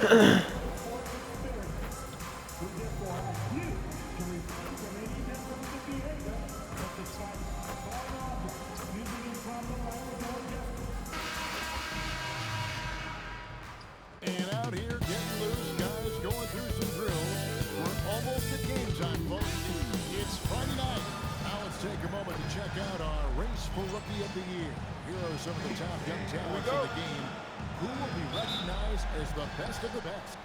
And out here getting loose, guys, going through some drills. We're almost at game time, folks. It's Friday night. Now let's take a moment to check out our race for Rookie of the Year. Here are some of the top young talents in the game who will be recognized as the best of the best.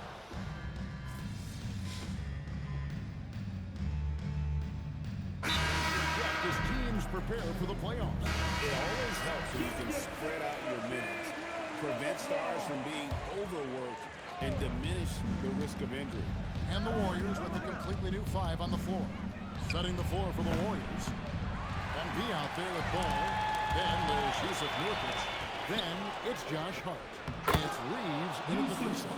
As teams prepare for the playoffs. It always helps when you can spread out your minutes, prevent stars from being overworked, and diminish the risk of injury. And the Warriors with a completely new five on the floor. Setting the floor for the Warriors. And V out there with ball. Then there's Yusuf Nurkic. Then it's Josh Hart. And it's Reeves into the free slot.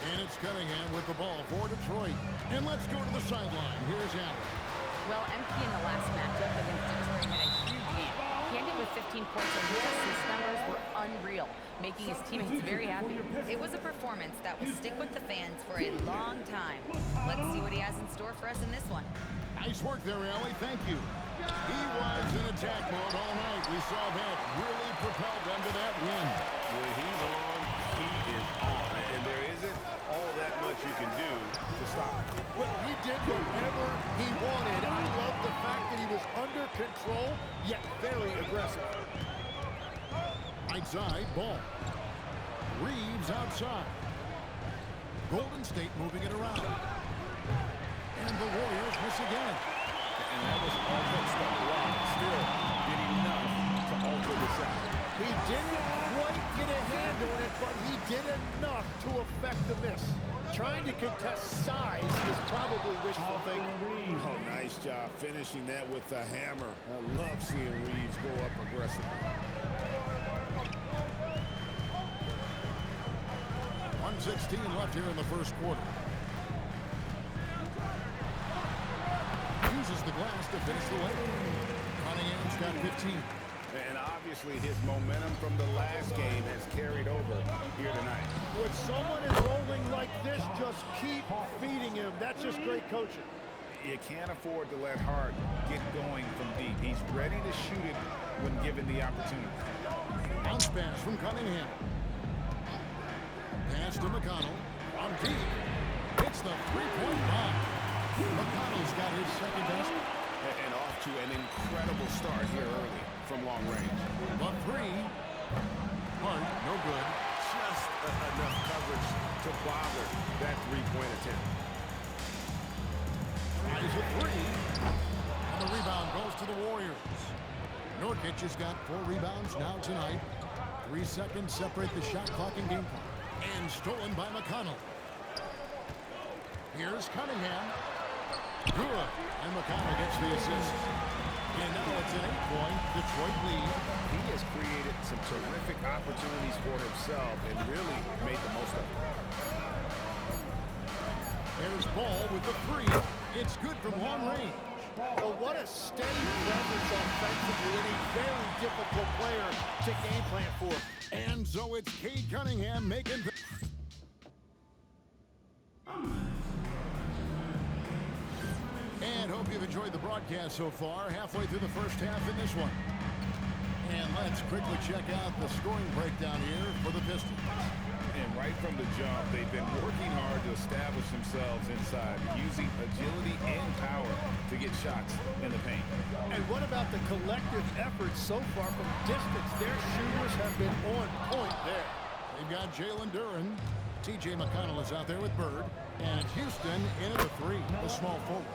And it's Cunningham with the ball for Detroit. And let's go to the sideline. Here's Allen. Well, MP in the last matchup against Detroit had a huge game. He ended with 15 points and his numbers were unreal, making his teammates very happy. It was a performance that will stick with the fans for a long time. Let's see what he has in store for us in this one. Nice work there, Allie. Thank you. He was in attack mode all night. We saw that really propelled them to that win. When he's on, he is on. And there isn't all that much you can do to stop him. Well, he did whatever he wanted. I love the fact that he was under control, yet very aggressive. Right side, ball. Reeves outside. Golden State moving it around. And the Warriors miss again. And that was all that stuff wrong. Still did enough to alter the shot. He didn't quite get a hand on it, but he did enough to affect the miss. Trying to contest size is probably wishful thinking. Oh, nice job finishing that with the hammer. I love seeing Reeves go up aggressively. 1:16 left here in the first quarter. Uses the glass to finish the layup. Cunningham's got 15. And obviously his momentum from the last game has carried over here tonight. When someone is rolling like this, just keep feeding him. That's just great coaching. You can't afford to let Hart get going from deep. He's ready to shoot it when given the opportunity. Bounce pass from Cunningham. Pass to McConnell. On deep. It's the three-point line. McConnell's got his second basket. And off to an incredible start here early from long range. The three. Hart, no good. Just enough coverage to bother that three-point attempt. Tries a three. And the rebound goes to the Warriors. Nurkic has got 4 rebounds now tonight. 3 seconds separate the shot clock and game clock. And stolen by McConnell. Here's Cunningham. Good. And McConnell gets the assist. And now it's an 8-point Detroit lead. He has created some terrific opportunities for himself and really made the most of it. There's Ball with the three. It's good from long range. Well, what a steady presence offensively and a very difficult player to game plan for. And so it's Cade Cunningham making... And hope you've enjoyed the broadcast so far. Halfway through the first half in this one. And let's quickly check out the scoring breakdown here for the Pistons. And right from the jump, they've been working hard to establish themselves inside, using agility and power to get shots in the paint. And what about the collective effort so far from distance? Their shooters have been on point there. They've got Jalen Duren. T.J. McConnell is out there with Bird. And Houston in at the three, the small forward.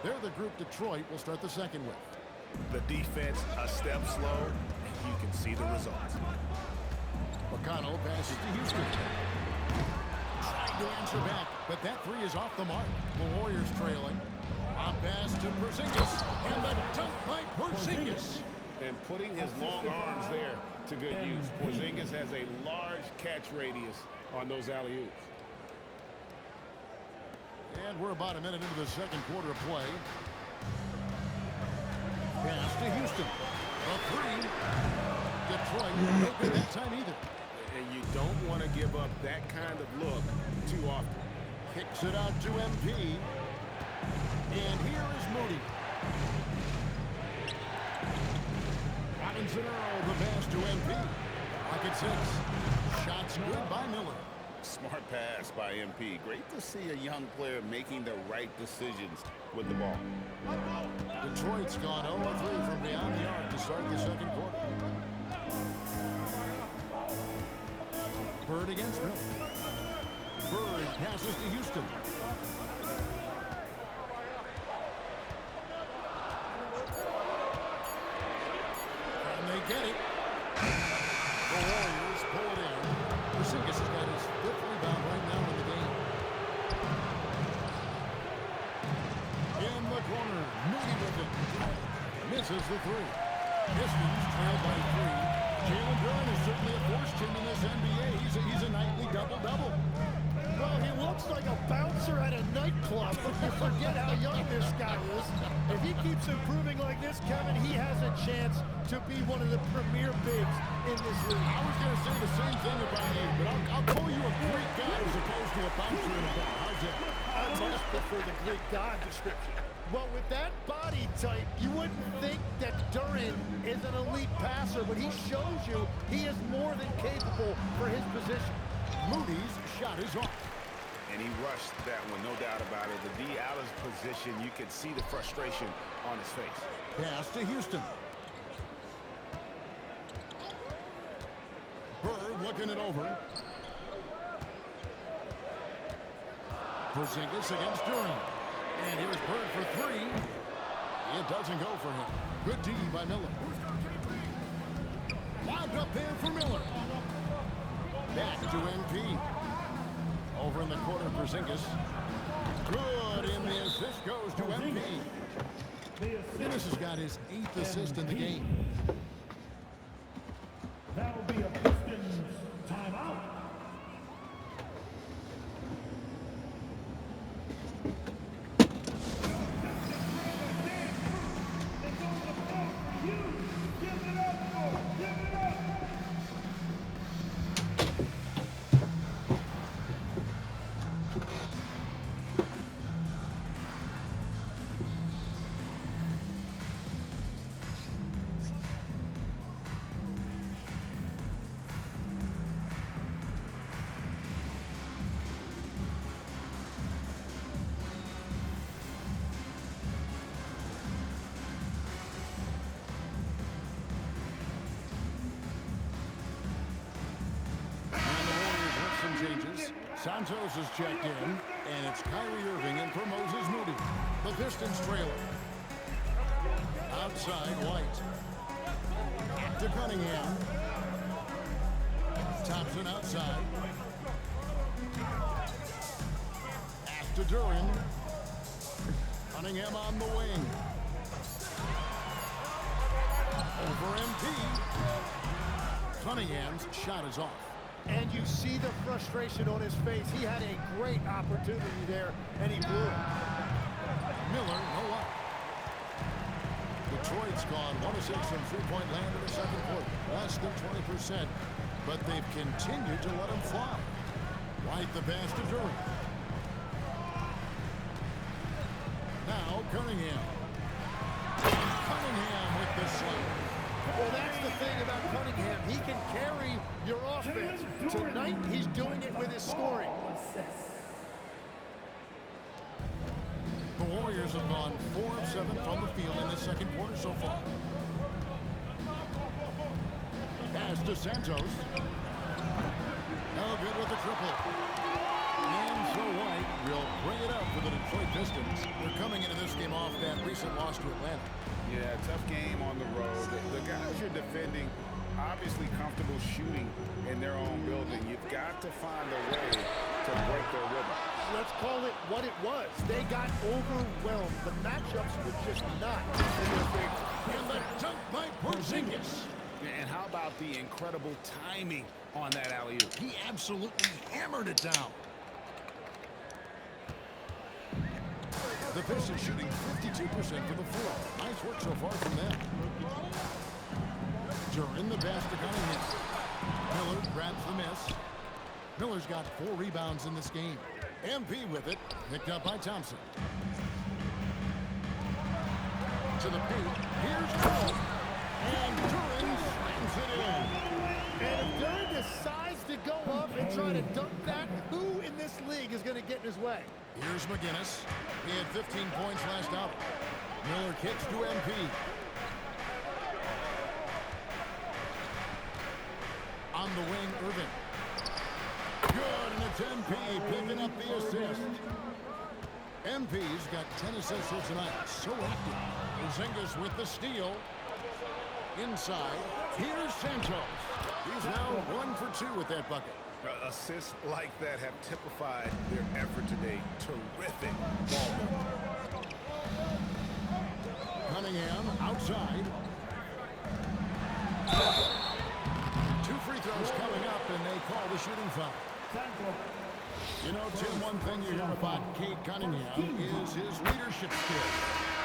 They're the group Detroit will start the second with. The defense a step slow, and you can see the results. McConnell passes to Houston. Trying to answer back, but that three is off the mark. The Warriors trailing. On pass to Porzingis. And the dunk by Porzingis. And putting his long arms there to good use. Porzingis has a large catch radius on those alley-oops. And we're about a minute into the second quarter of play. Pass to Houston. The A three. Detroit, no good that time either. And you don't want to give up that kind of look too often. Kicks it out to MP. And here is Moody. Robinson Earl, the pass to MP. Pocket six. Shots good by Miller. Smart pass by MP. Great to see a young player making the right decisions with the ball. Detroit's gone 0-3 from beyond the arc to start the second quarter. Bird against Miller. Bird passes to Houston. And they get it. The Warriors pull it in. Porzingis has got his fifth rebound right now in the game. In the corner, Moody with it. Misses the three. Pistons trail by three. Jalen Brown is certainly a force team in this NBA. He's a nightly double-double. Well, he looks like a bouncer at a nightclub, but you forget how young this guy is. If he keeps improving like this, Kevin, he has a chance to be one of the premier bigs in this league. I was going to say the same thing about you, but I'll call you a Greek god as opposed to a bouncer in a bar. How's that? I much prefer the Greek god description. Well, with that body type, you wouldn't think that Duran is an elite passer, but he shows you he is more than capable for his position. Moody's shot is off. And he rushed that one, no doubt about it. The D out of position, you could see the frustration on his face. Pass to Houston. Bird looking it over. Porzingis against Duran. And here's Bird for three. It doesn't go for him. Good D by Miller. Lobbed up there for Miller. Back to MP. Over in the corner, Porzingis. Good, and the assist goes to MP. Dennis has got his 8th assist in the game. That'll be a Pistons timeout. Santos is checked in, and it's Kyrie Irving in for Moses Moody. The Pistons trailer. Outside, White. To Cunningham. Thompson outside. Pass to Duran. Cunningham on the wing. Over MP. Cunningham's shot is off. And you see the frustration on his face. He had a great opportunity there, and he blew it. Miller, no luck. Detroit's gone 1 of 6 from three-point land in the second quarter. Less than 20%, but they've continued to let him fly. White the pass to Duran. Now Cunningham. Cunningham with the slam. Well, that's the thing about Cunningham. He can carry your offense. Tonight, he's doing it with his scoring. The Warriors have gone 4 of 7 from the field in the second quarter so far. Pass to Santos. No good with the triple. And so White will bring it up for the Detroit Pistons. They're coming into this game off that recent loss to Atlanta. Yeah, tough game on the road. The guys you're defending, obviously comfortable shooting in their own building. You've got to find a way to break their rhythm. Let's call it what it was. They got overwhelmed. The matchups were just not in their favor. And the dunk by Porzingis. And how about the incredible timing on that alley-oop? He absolutely hammered it down. The Pistons shooting 52% for the floor. Nice work so far from them. During the pass to Cunningham. Miller grabs the miss. Miller's got 4 rebounds in this game. MP with it, picked up by Thompson. To the paint, here's Curl. And Duran slams it in. And if Duran decides to go up and try to dunk that, who in this league is going to get in his way? Here's McGinnis. He had 15 points last out. Miller kicks to MP. On the wing, Irvin. Good, and it's MP picking up the assist. MP's got 10 assists here tonight. So active. Porzingis with the steal. Inside. Here's Santos. He's now 1 for 2 with that bucket. Assists like that have typified their effort today. Terrific ball movement. Cunningham outside. 2 free throws coming up, and they call the shooting foul. You know, Tim, one thing you hear about Cade Cunningham is his leadership skills.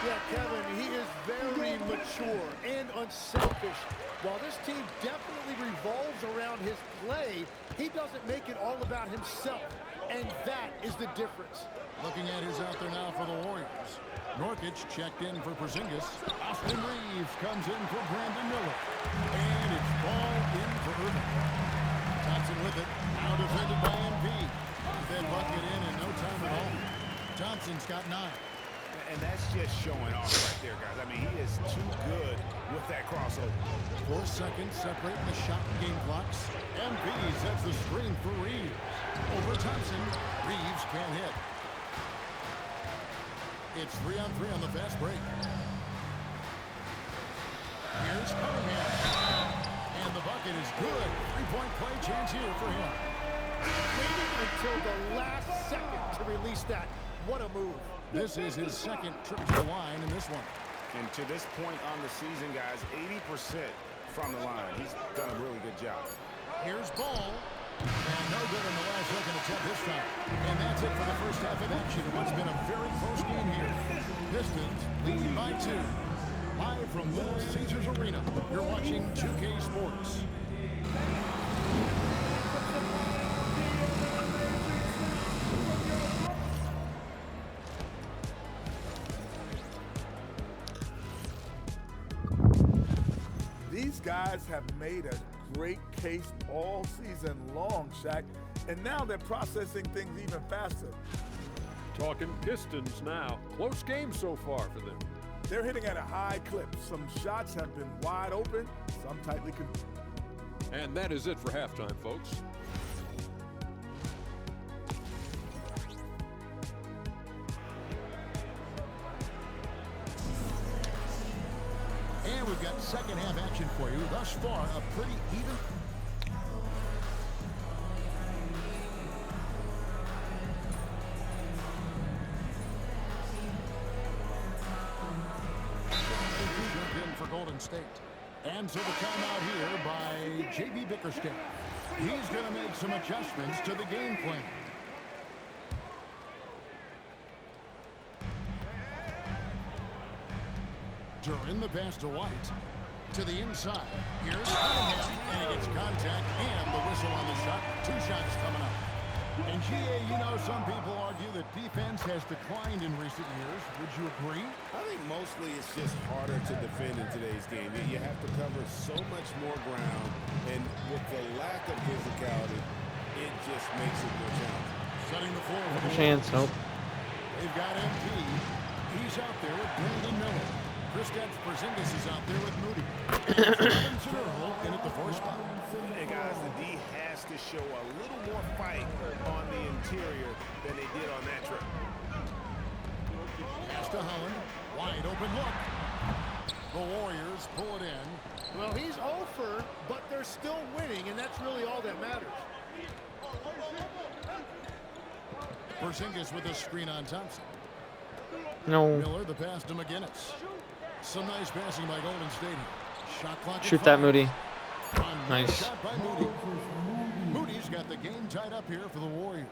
Yeah, Kevin, he is very mature and unselfish. While this team definitely revolves around his play, he doesn't make it all about himself, and that is the difference. Looking at who's out there now for the Warriors. Norkic checked in for Porzingis. Austin Reeves comes in for Brandon Miller. And it's ball in for Irvin. Thompson with it. Now defended by MP. That bucket in no time at all. Thompson's got 9. And that's just showing off right there, guys. I mean, he is too good with that crossover. 4 seconds separating the shot and game clocks. MP sets the screen for Reeves. Over Thompson. Reeves can't hit. It's 3-on-3 on the fast break. Here's Cunningham. And the bucket is good. 3-point play chance here for him. Waiting until the last second to release that. What a move. This is his 2nd trip to the line in this one. And to this point on the season, guys, 80% from the line. He's done a really good job. Here's Ball. And no good in the last second attempt this time. And that's it for the first half of action in what's been a very close game here. Pistons lead by 2. Live from Little Caesars Arena, you're watching 2K Sports. These guys have made a great case all season long, Shaq, and now they're processing things even faster. Talking Pistons now. Close game so far for them. They're hitting at a high clip. Some shots have been wide open, some tightly controlled. And that is it for halftime, folks. And we've got second half action for you. Thus far, a pretty even. In for Golden State. And so the timeout here by J.B. Bickerstaff. He's going to make some adjustments to the game plan. During the pass to White. To the inside. Here's Cunningham. And he gets contact and the whistle on the shot. 2 shots coming up. And GA, you know, some people argue that defense has declined in recent years. Would you agree? I think mostly it's just harder to defend in today's game. You have to cover so much more ground, and with the lack of physicality, it just makes it more challenging. Setting the floor for the Chance, nope. They've got MP. He's out there with Brandon Miller. Kristaps Porzingis is out there with Moody. Robinson Earl in at the 4 spot. Hey guys, the D has to show a little more fight on the interior than they did on that trip. Pass to Holland. Wide open look. The Warriors pull it in. Well, he's over, but they're still winning, and that's really all that matters. Porzingis with a screen on Thompson. No. Miller, the pass to McGinnis. Some nice passing by Golden State. Shot clock. Shoot that, Moody. Nice. Shot by Moody. Moody's got the game tied up here for the Warriors.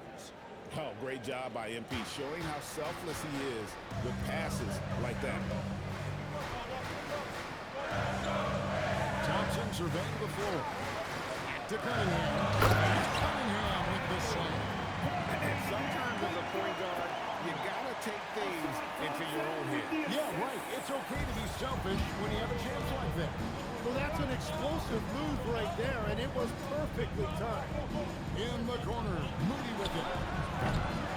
Oh, great job by MP, showing how selfless he is with passes like that. Thompson surveying the floor. To Cunningham. Cunningham with the slam. And sometimes as a point guard, you gotta take things into your own hands. Yeah, right. It's okay to be selfish when you have a chance like that. Well, that's an explosive move right there, and it was perfectly timed. In the corner, Moody with it.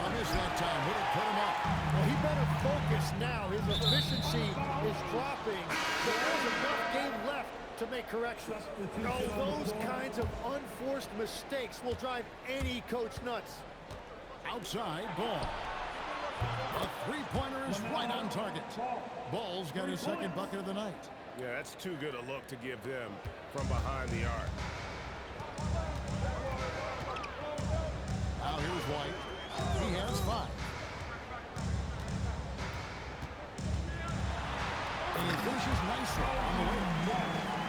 On this that time, would have put him up. Well, he better focus now. His efficiency is dropping, but there's enough game left to make corrections. Oh, those kinds of unforced mistakes will drive any coach nuts. Outside, Ball. A three-pointer is right on target. Ball's got his second bucket of the night. Yeah, that's too good a look to give them from behind the arc. Now here's White. He has 5. And he finishes nicely on the wing.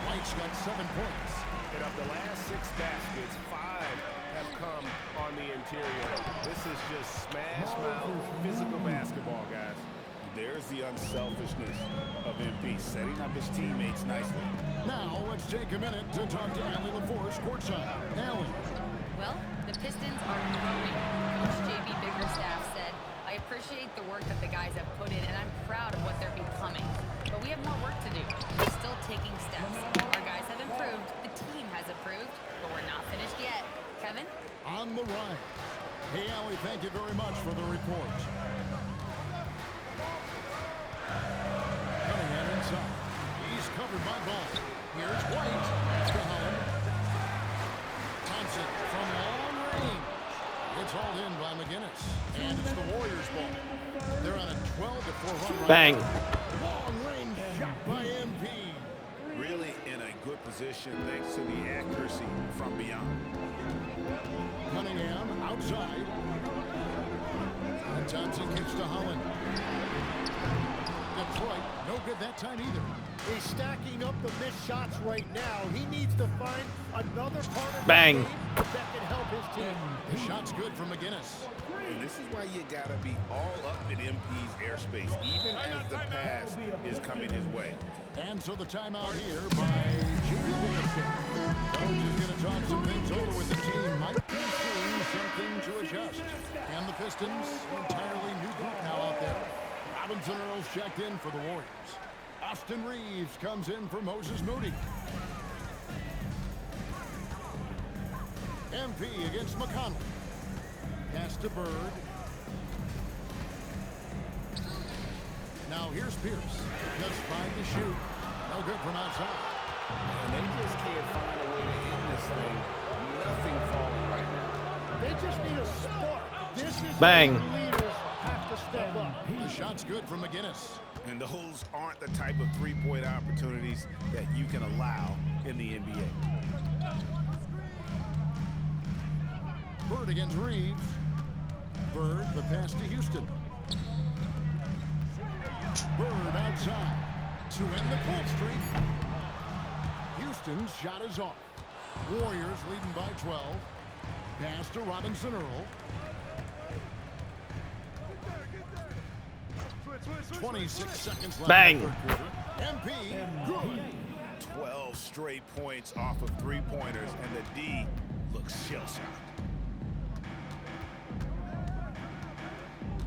White's got 7 points. And of the last 6 baskets, 5 have come on the interior. This is just smash mouth physical basketball, guys. There's the unselfishness of MP, setting up his teammates nicely. Now let's take a minute to talk to Allie LaForce courtside. Allie. Well, the Pistons are growing. Coach J.B. Biggerstaff said, I appreciate the work that the guys have put in, and I'm proud of what they're becoming. But we have more work to do. We're still taking steps. Our guys have improved. The team has improved, but we're not finished yet. Kevin? On the rise. Hey, Allie, thank you very much for the report. Cunningham inside. He's covered by Ball. Here's White. To Holland. Thompson from long range. It's hauled in by McGinnis. And it's the Warriors' ball. They're on a 12-4 run right Bang. now. Long range shot by MP. Really in a good position thanks to the accuracy from beyond. Cunningham outside. And Thompson kicks to Holland. Detroit, no good that time either. He's stacking up the missed shots right now. He needs to find another part of Bang. the game that can help his team. The shot's good from McGinnis. And this is why you gotta be all up in MP's airspace, even as the pass is coming his way. And so the timeout here by Jimmy Biggerstaff. Coach is going to talk some things over with the team. Might be seeing something to adjust. And the Pistons, entirely new group now out there. Robinson Earls checked in for the Warriors. Austin Reeves comes in for Moses Moody. MP against McConnell. Pass to Bird. Now here's Pierce. Just 5 to shoot. No good from outside. And they just can't find a way to end this thing. Nothing falling right now. They just need a spark. This is Bang. where the leaders have to step up. The shot's good from McGinnis. And those aren't the type of three-point opportunities that you can allow in the NBA. Bird against Reeves. Bird, the pass to Houston. Bird outside to end the cold streak. Houston's shot is off. Warriors leading by 12. Pass to Robinson Earl. 26 seconds left. Bang. In the third quarter. MP, good. 12 straight points off of three-pointers, and the D looks shell-shocked.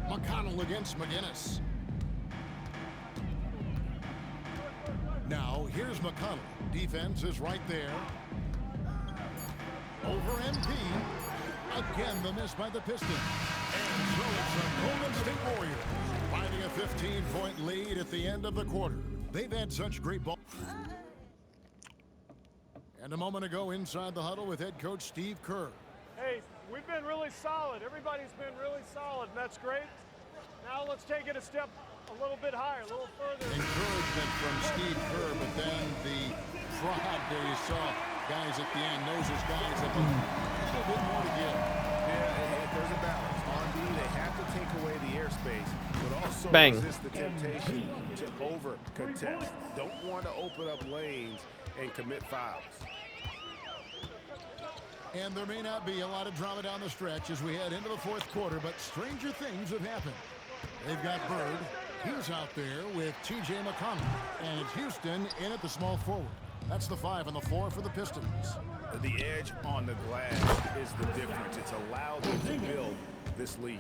McConnell against McGinnis. Now, here's McConnell. Defense is right there. Over MP. Again, the miss by the Pistons. And so it's the Golden State Warriors finding a 15-point lead at the end of the quarter. They've had such great ball. And a moment ago, inside the huddle with head coach Steve Kerr. Hey, we've been really solid. Everybody's been really solid, and that's great. Now let's take it a step a little bit higher, a little further. Encouragement from Steve Kerr, but then the prod there you saw guys at the end. Knows his guys have a little bit more to give. Yeah, there's a balance. On D, they have to take away the airspace, but also Bang. resist the temptation to over-contest. Don't want to open up lanes and commit fouls. And there may not be a lot of drama down the stretch as we head into the fourth quarter, but stranger things have happened. They've got Bird. He's out there with T.J. McConnell. And it's Houston in at the small forward. That's the 5 and the 4 for the Pistons. The edge on the glass is the difference. It's allowed them to build this lead.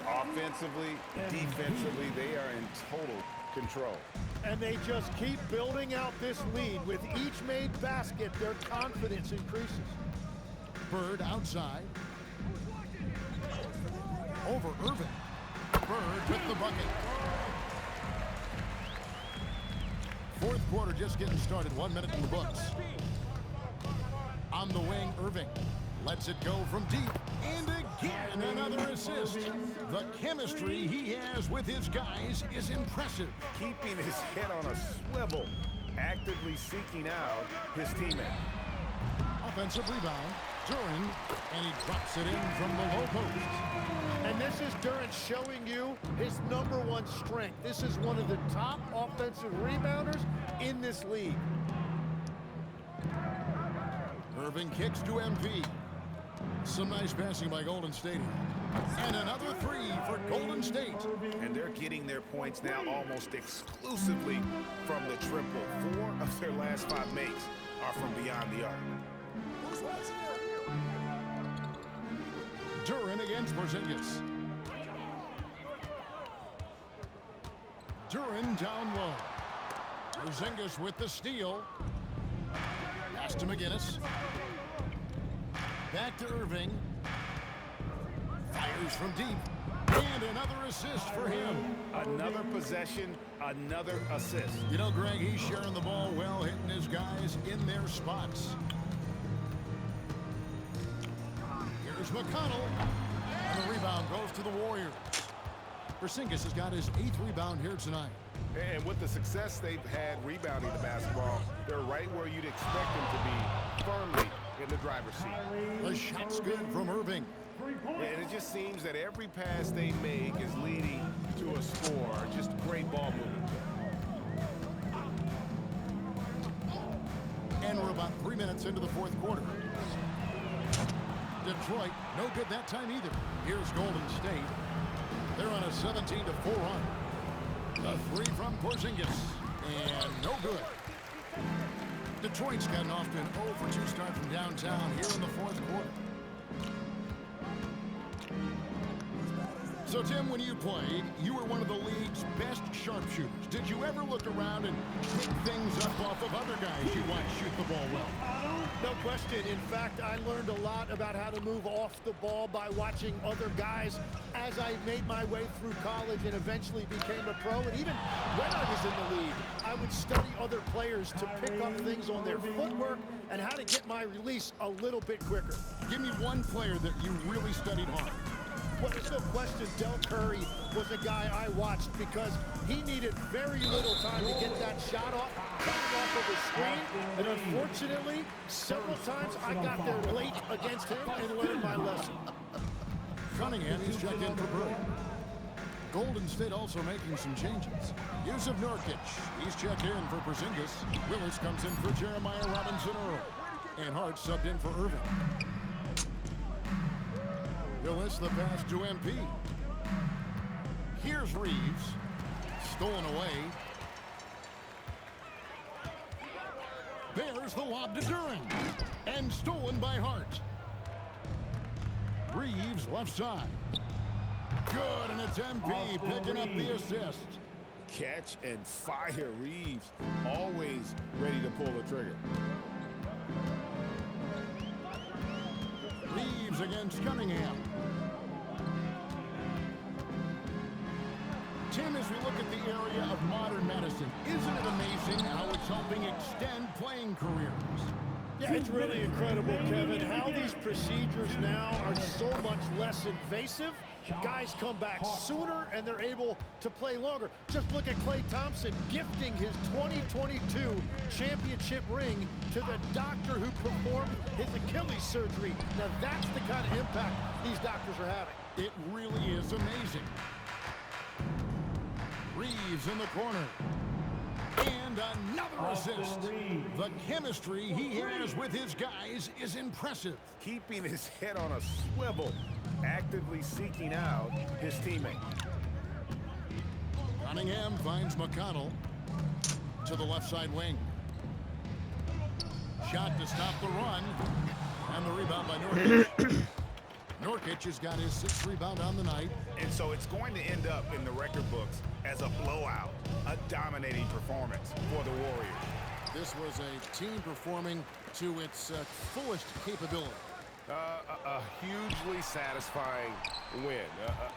Offensively, defensively, they are in total control. And they just keep building out this lead. With each made basket, their confidence increases. Bird outside. Over Irving. Bird with the bucket. Fourth quarter just getting started. 1 minute in the books. On the wing, Irving lets it go from deep. And again, another assist. The chemistry he has with his guys is impressive. Keeping his head on a swivel, actively seeking out his teammate. Offensive rebound, Duran, and he drops it in from the low post. And this is Duran showing you his #1 strength. This is one of the top offensive rebounders in this league. Irving kicks to MP. Some nice passing by Golden State. And another 3 for Golden State. And they're getting their points now almost exclusively from the triple. 4 of their last 5 makes are from beyond the arc. Duran against Porzingis. Duran down low. Porzingis with the steal. Pass to McGinnis. Back to Irving. Fires from deep. And another assist for him. Another possession, another assist. You know, Greg, he's sharing the ball well, hitting his guys in their spots. Here's McConnell. And the rebound goes to the Warriors. Porzingis has got his 8th rebound here tonight. And with the success they've had rebounding the basketball, they're right where you'd expect them to be, firmly in the driver's seat. The shot's good from Irving. And it just seems that every pass they make is leading to a score. Just great ball movement. And we're about 3 minutes into the fourth quarter. Detroit, no good that time either. Here's Golden State. They're on a 17-4 run. The 3 from Porzingis. And no good. Detroit's gotten off to an 0-for-2 start from downtown here in the fourth quarter. So, Tim, when you played, you were one of the league's best sharpshooters. Did you ever look around and pick things up off of other guys you watch shoot the ball well? No question. In fact, I learned a lot about how to move off the ball by watching other guys as I made my way through college and eventually became a pro. And even when I was in the league, I would study other players to pick up things on their footwork and how to get my release a little bit quicker. Give me one player that you really studied hard. Well, there's no question Del Curry was a guy I watched because he needed very little time to get that shot off, coming off of the screen. And unfortunately, several times I got there late against him and learned my lesson. Cunningham is checked in for Bird. Golden State also making some changes. Yusuf Nurkic, he's checked in for Porzingis. Willis comes in for Jeremiah Robinson-Earl. And Hart subbed in for Irving. Willis, the pass to MP. Here's Reeves. Stolen away. There's the lob to Duran. And stolen by Hart. Reeves left side. Good, and it's MP picking up the assist. Catch and fire. Reeves always ready to pull the trigger. Reeves against Cunningham. Tim, as we look at the area of modern medicine, isn't it amazing how it's helping extend playing careers? Yeah, it's really incredible, Kevin, how these procedures now are so much less invasive. Guys come back sooner and they're able to play longer. Just look at Klay Thompson gifting his 2022 championship ring to the doctor who performed his Achilles surgery. Now that's the kind of impact these doctors are having. It really is amazing. Reeves in the corner. And another assist. The chemistry he has with his guys is impressive. Keeping his head on a swivel, actively seeking out his teammate. Cunningham finds McConnell to the left side wing. Shot to stop the run. And the rebound by Nurkic. Nurkic has got his 6th rebound on the night. And so it's going to end up in the record books as a blowout, a dominating performance for the Warriors. This was a team performing to its fullest capability. A hugely satisfying win.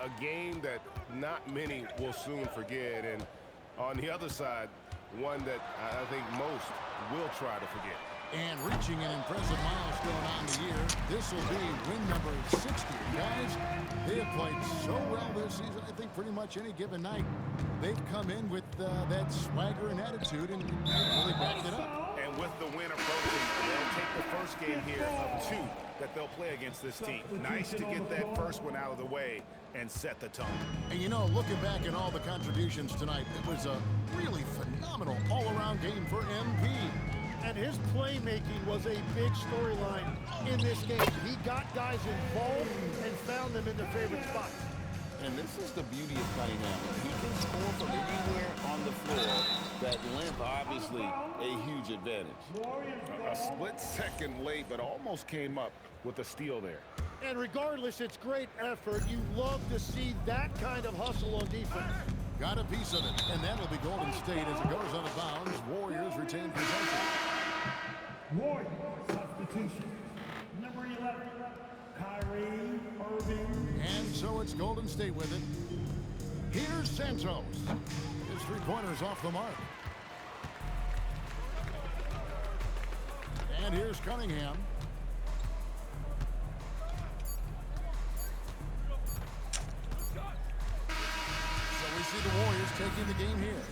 A game that not many will soon forget. And on the other side, one that I think most will try to forget. And reaching an impressive milestone on the year. This will be win number 60. Guys, they have played so well this season. I think pretty much any given night, they've come in with that swagger and attitude and really backed it up. And with the win approaching, they'll take the first game here of 2 that they'll play against this team. Nice to get that first one out of the way and set the tone. And you know, looking back at all the contributions tonight, it was a really phenomenal all-around game for MP. And his playmaking was a big storyline in this game. He got guys involved and found them in their favorite spots. And this is the beauty of Cunningham. He can score from anywhere on the floor. That length, obviously, a huge advantage. A split second late, but almost came up with a steal there. And regardless, it's great effort. You love to see that kind of hustle on defense. Got a piece of it, and that'll be Golden State as it goes out of bounds. Warriors retain possession. Warriors substitution. Number 11, Kyrie Irving. And so it's Golden State with it. Here's Santos. His 3-pointer's off the mark. And here's Cunningham. So we see the Warriors taking the game here.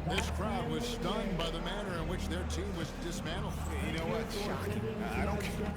This crowd was stunned by the manner in which their team was dismantled. You know what? Shocking. I don't care.